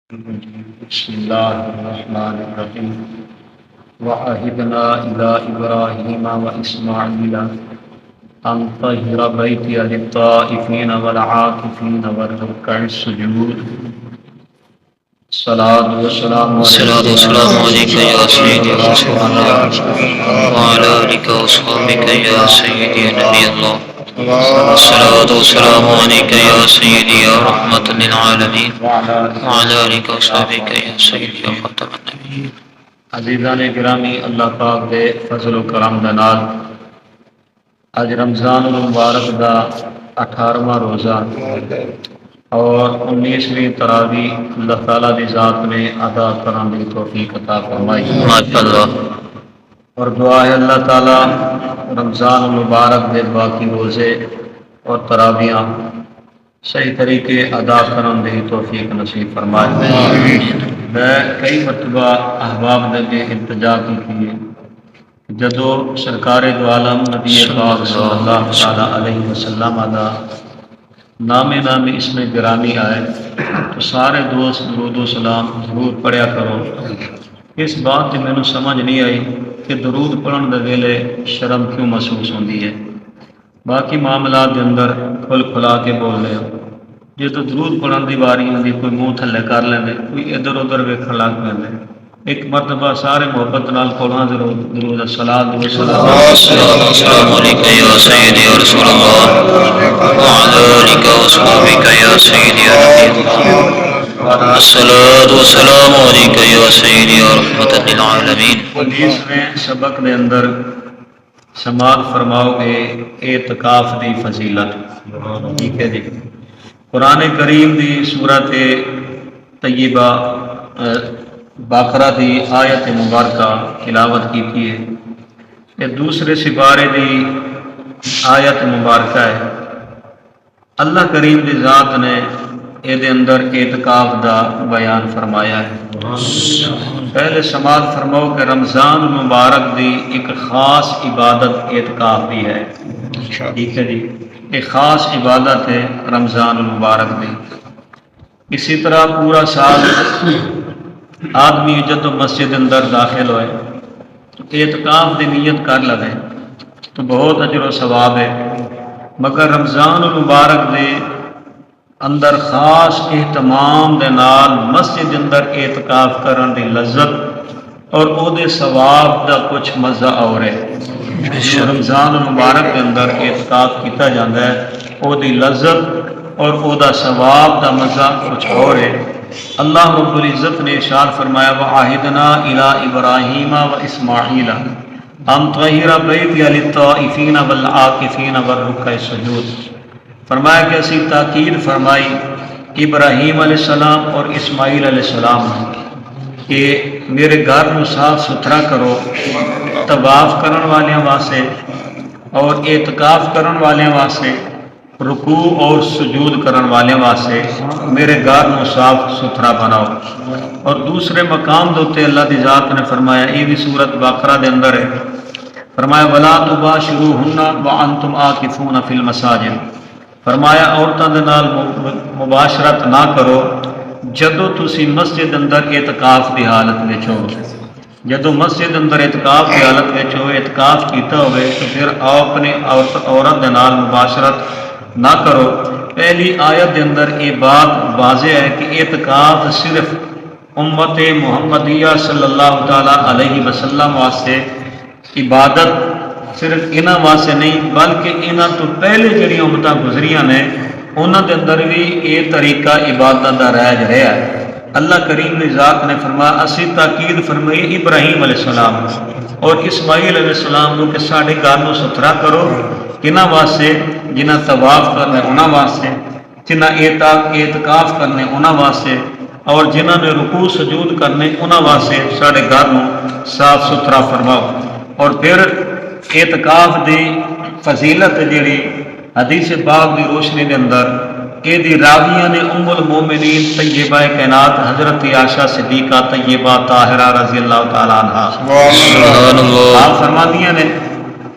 بسم الله الرحمن الرحيم وعهدنا إلى إبراهيم وإسماعيل أن طهر بيتي للطائفين والعاكفين والركع السجود. الصلاة والسلام عليك يا سيدي يا رسول الله وعلى آلك وأصحابك يا سيدي يا نبي الله. الصلاة والسلام عليك يا سيدي يا رحمة للعالمين وعلى آلك وأصحابك يا سيدي يا خاتم النبيين. عزیزان گرامی، اللہ پاک دے فضل و کرم دے نال اج رمضان المبارک دا 18واں روزہ اور 19ویں تراویح اللہ تعالیٰ دی ذات نے ادا کرنے کی توفیق عطا فرمائی ماشاءاللہ. اور دعا ہے اللہ تعالیٰ رمضان المبارک دے باقی روزے اور تراویحاں صحیح طریقے ادا کرنے کی توفیق نصیب فرمائے. میں کئی مرتبہ احباب نے التجا کی جدو سرکار دو عالم نبی پاک صلی اللہ تعالیٰ علیہ وسلم دا نامی اس میں گرامی آئے تو سارے دوست درود و سلام ضرور پڑھیا کرو. اس بات کی مینوں سمجھ نہیں آئی کہ درود پڑھن دے ویلے شرم کیوں محسوس ہوندی ہے. باقی معاملات کے اندر کھل کھلا کے بول رہے ہو. جی تو درود پڑھن دی باری ہوندی کوئی منہ تھلے کر لیندے، کوئی ادھر ادھر ویکھن لگ پیندے. ایک مرتبہ سارے محبت نال پڑھنا ضرور درود السلام السلام عليك يا سيدي يا رسول الله وعلى آلك وأصحابك يا سيدي يا نبي الله. الصلاة والسلام عليك يا سيدي يا رحمة للعالمين. حدیث میں سبق دے اندر سماعت فرماؤ گے اعتکاف دی فضیلت. ٹھیک ہے جی. قرآن کریم دی سورت طیبہ باقرہ دی آیت مبارکہ تلاوت کی ہے. یہ دوسرے سپارے دی آیت مبارکہ ہے. اللہ کریم دی ذات نے یہ اندر اعتکاف دا بیان فرمایا ہے. پہلے سماعت فرماؤ کہ رمضان مبارک دی ایک خاص عبادت اعتکاف بھی ہے. ٹھیک ہے جی. ایک خاص عبادت ہے رمضان المبارک دی. اسی طرح پورا سال آدمی جب مسجد اندر داخل ہوئے تو اعتکاف دی نیت کر لگے تو بہت اجر و ثواب ہے. مگر رمضان المبارک دے اندر خاص اہتمام دے نال مسجد اندر اعتکاف کرن دی لذت اور او دے ثواب دا کچھ مزہ اور ہے. جو رمضان المبارک کے اندر اعتکاف کیتا جاتا ہے او دی لذت اور او دا ثواب دا مزہ کچھ اور ہے. اللہ رب العزت نے ارشاد فرمایا وعہدنا الی ابراہیم و اسماعیل ان طہر بیتی للطائفین والعاکفین والرکع السجود. فرمایا کہ اسی تاکید فرمائی ابراہیم علیہ السلام اور اسماعیل علیہ السلام کہ میرے گھر کو صاف ستھرا کرو طواف کرن والیاں واسطے اور اعتکاف کرن والیاں واسطے رکوع اور سجود کرن والیاں واسطے میرے گھر کو صاف ستھرا بناؤ. اور دوسرے مقام دوتے اللہ دی ذات نے فرمایا یہ بھی سورت باقرہ دے اندر ہے. فرمایا ولا تباشروہن وانتم عاکفون فی المساجد. فرمایا عورتاں دے نال مباشرت نہ کرو جدو تسی مسجد اندر اعتکاف دی حالت وچ ہو. جدو مسجد اندر اعتکاف دی حالت وچ ہو اعتکاف کیتا ہوئے تو پھر اپنی عورت دے نال مباشرت نہ کرو. پہلی آیت دے اندر یہ بات واضح ہے کہ اعتکاف صرف امت محمدیہ صلی اللہ تعالیٰ علیہ وسلم واسطے عبادت صرف انہاں واسطے نہیں بلکہ انہاں تو پہلے جڑی امتاں گزریاں نے انہاں دے اندر بھی یہ طریقہ عبادت دا رائج رہا ہے. اللہ کریم نے ذات نے فرمایا اسی تاکید فرمائی ابراہیم علیہ السلام اور اسماعیل علیہ السلام کو کہ ساڈے گھر کو ستھرا کرو. کنہاں واسطے؟ جنہاں طواف کرنے انہاں واسطے، جنہاں اعتکاف کرنے انہاں واسطے اور جنہاں نے رکوع سجود کرنے انہاں واسطے ساڈے گھر کو صاف ستھرا فرماؤ. اور پھر اعتکاف دی فضیلت جیڑی حدیث پاک دی روشنی دے اندر اے دی راویہ نے ام المومنین طیبہ کائنات حضرت عائشہ صدیقہ طیبہ طاہرہ رضی اللہ تعالی عنہا آپ فرماتی ہیں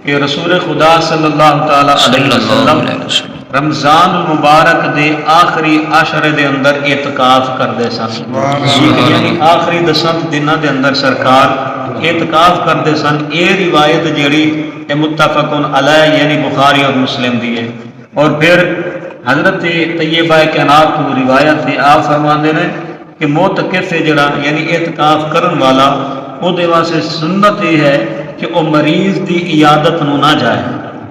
کہ رسول خدا صلی اللہ تعالی علیہ وسلم رمضان المبارک دے آخری عشرے دے اندر اعتکاف کرتے سن، یعنی آخری 10 دنوں دے اندر سرکار اعتکاف کرتے سن۔ یہ روایت جیڑی متفق علیہ یعنی بخاری اور مسلم دی ہے۔ اور پھر حضرت طیبہ کائنات کو روایت سے آپ فرماندے نے کہ معتکف جڑا یعنی اعتکاف کرن والا وہ دے واسطے سنت یہ ہے کہ وہ مریض دی عیادت نو نہ جائے۔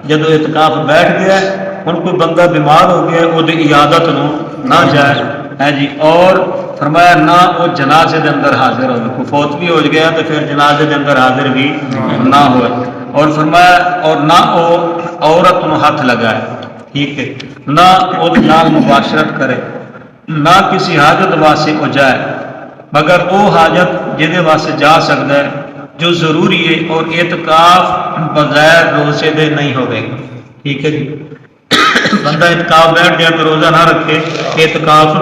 جدو اعتکاف بیٹھ گیا ہن کوئی بندہ بیمار ہو گیا وہ دی عیادت نو نہ جائے ہے جی، اور فرمایا نہ وہ جنازے دے اندر حاضر ہو، کوئی فوت بھی ہو گیا تو پھر جنازے دے اندر حاضر بھی نہ ہوئے، اور فرمایا اور نہ وہ عورت نو ہاتھ لگائے، ٹھیک ہے، نہ وہ نال مباشرت کرے، نہ کسی حاجت واسطے وہ جائے مگر وہ حاجت جہدے واسطے جا سکتا ہے جو ضروری ہے، اور اعتکاف بغیر روزے دے نہیں ہوگا، ٹھیک ہے جی۔ بندہ اعتکاف بیٹھ گیا تو روزہ نہ رکھے اعتکاف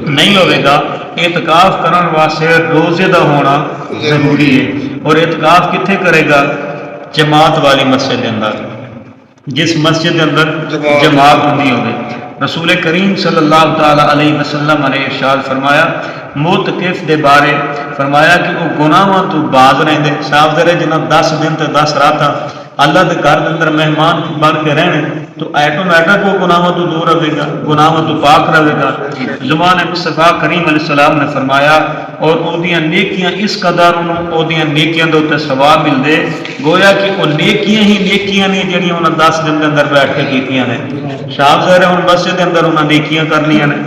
نہیں ہوئے گا۔ اعتکاف کرن واسطے روزے دا ہونا ضروری ہے، اور اعتکاف کتنے کرے گا؟ جماعت والی مسجد کے اندر، جس مسجد کے اندر جماعت ہوتی ہوگی۔ رسول کریم صلی اللہ تعالی علیہ وسلم نے ارشاد فرمایا معتکف دے بارے، فرمایا کہ وہ گناہاں تو باز رہندے، صاف درے جنہاں 10 دن تے 10 راتاں اللہ دے گھر دے اندر مہمان بن کے رہنے تو ایٹومیٹک وہ گناہوں تو دور رہے گا، گناہوں تو پاک رہے گا۔ زبان مصطفیٰ کریم علیہ السلام نے فرمایا اور اودیاں نیکیاں اس قدر انہوں اودیاں نیکیاں دے اوتے ثواب ملدے گویا کہ وہ نیکیاں ہی نیکیاں نے جڑیاں انہاں 10 دن دے اندر بیٹھ کے کیتیاں نے، صاف ظاہر ہے ہن مسجد دے اندر انہاں نیکیاں کرنیاں نے۔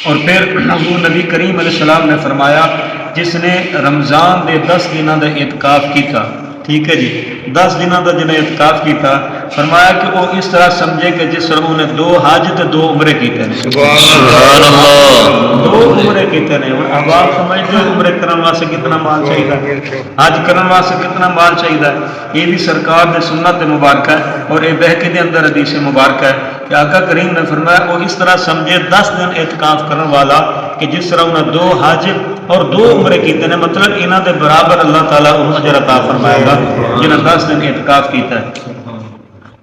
اور پھر حضور نبی کریم علیہ السلام نے فرمایا جس نے رمضان دے 10 دنوں دا اعتکاف کیتا، ٹھیک ہے جی، 10 دنوں کا جنہیں اعتکاف کیتا، فرمایا کہ وہ اس طرح سمجھے کہ جس طرح انہیں 2 حج تے 2 عمرے کیتے ہیں، سبحان اللہ، 2 عمرے کیتے ہیں۔ اب آپ سمجھتے ہو عمرے کرنے واسطے کتنا مال چاہیے، حج کرنے واسطے کتنا مال چاہیے؟ یہ بھی سرکار نے سنت مبارکہ ہے، اور یہ بہقی دے اندر حدیث مبارکہ ہے کہ آقا کریم نے فرمایا وہ اس طرح سمجھے 10 دن اعتکاف کرنے والا کہ جس طرح انہیں 2 حج اور 2 عمرے کیتے ہیں، مطلب انہوں دے برابر اللہ تعالیٰ انہوں اجر عطا فرمائے گا جنہیں 10 دن اعتکاف کیتا ہے۔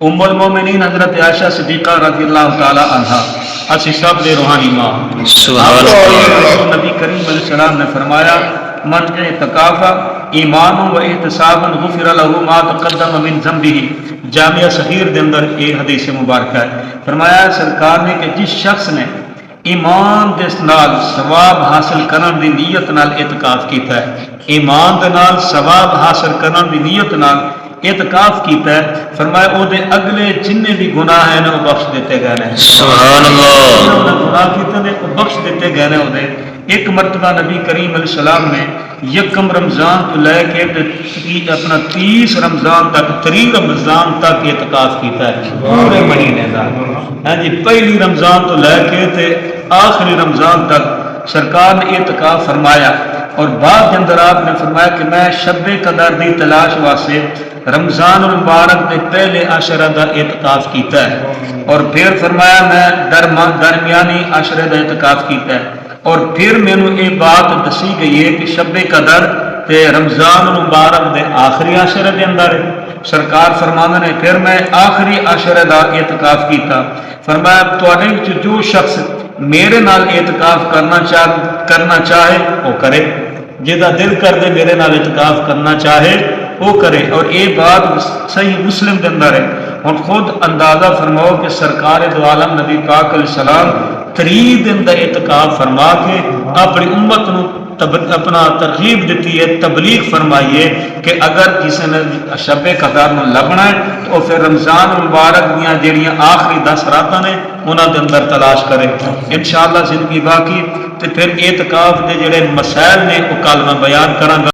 ام المومنین حضرت عائشہ صدیقہ رضی اللہ تعالی عنہا اسی سب دے روحانی ماں، سبحان اللہ، نبی کریم علیہ السلام نے فرمایا من اعتکاف ایمان و احتسابا غفر له ما تقدم من ذنبه، جامعہ صغیر دے اندر یہ حدیث مبارکہ ہے۔ فرمایا سرکار نے کہ جس شخص نے ایمان دے نال ثواب حاصل کرن دی نیت نال اعتکاف کیتا ہے، ایمان دے نال ثواب حاصل کرن دی نیت نال اعتکاف کیتا ہے، فرمایا او دے اگلے جننے بھی گناہ ہیں وہ بخش دیتے گئے ہیں، سبحان اللہ، گناہ کیتے ہیں وہ بخش دیتے گئے ہیں۔ وہ ایک مرتبہ نبی کریم علیہ السلام نے یکم رمضان تو لے کے اپنا 30 رمضان تک 3 رمضان تک اعتکاف کیتا ہے پورے مہینے کا، ہاں جی، پہلی رمضان تو لے کے تے آخری رمضان تک سرکار نے اعتکاف فرمایا۔ اور بعد کے اندر آپ نے فرمایا کہ میں شب قدر دی تلاش واسطے رمضان المبارک دے پہلے عشرہ دا اعتکاف کیتا ہے، اور پھر فرمایا میں درمیانی عشرے دا اعتکاف کیتا ہے، اور پھر میں نے یہ بات دسی گئی ہے کہ شب قدر تے رمضان المبارک دے آخری عشرے دے اندر ہے۔ سرکار فرماندے نے پھر میں آخری عشرے دا اعتکاف کیتا، فرمایا تواڈے وچ جو شخص میرے نال اعتکاف کرنا چاہے وہ کرے، جہاں دل کر دے میرے نال اعتکاف کرنا چاہے وہ کرے۔ اور یہ بات صحیح مسلم کے اندر ہے۔ اور خود اندازہ فرماؤ کہ سرکار دو عالم نبی پاک علیہ السلام 3 دن کا اعتکاف فرما کے اپنی امت نو اپنا ترغیب دیتی ہے، تبلیغ فرمائیے کہ اگر کسی نے شب قدر نو لبنا ہے تو پھر رمضان مبارک دیاں جڑیاں آخری 10 راتاں نے انہاں دے اندر تلاش کرے۔ انشاءاللہ زندگی باقی تے پھر اعتکاف دے جڑے مسائل نے وہ کل میں بیان کراں گا۔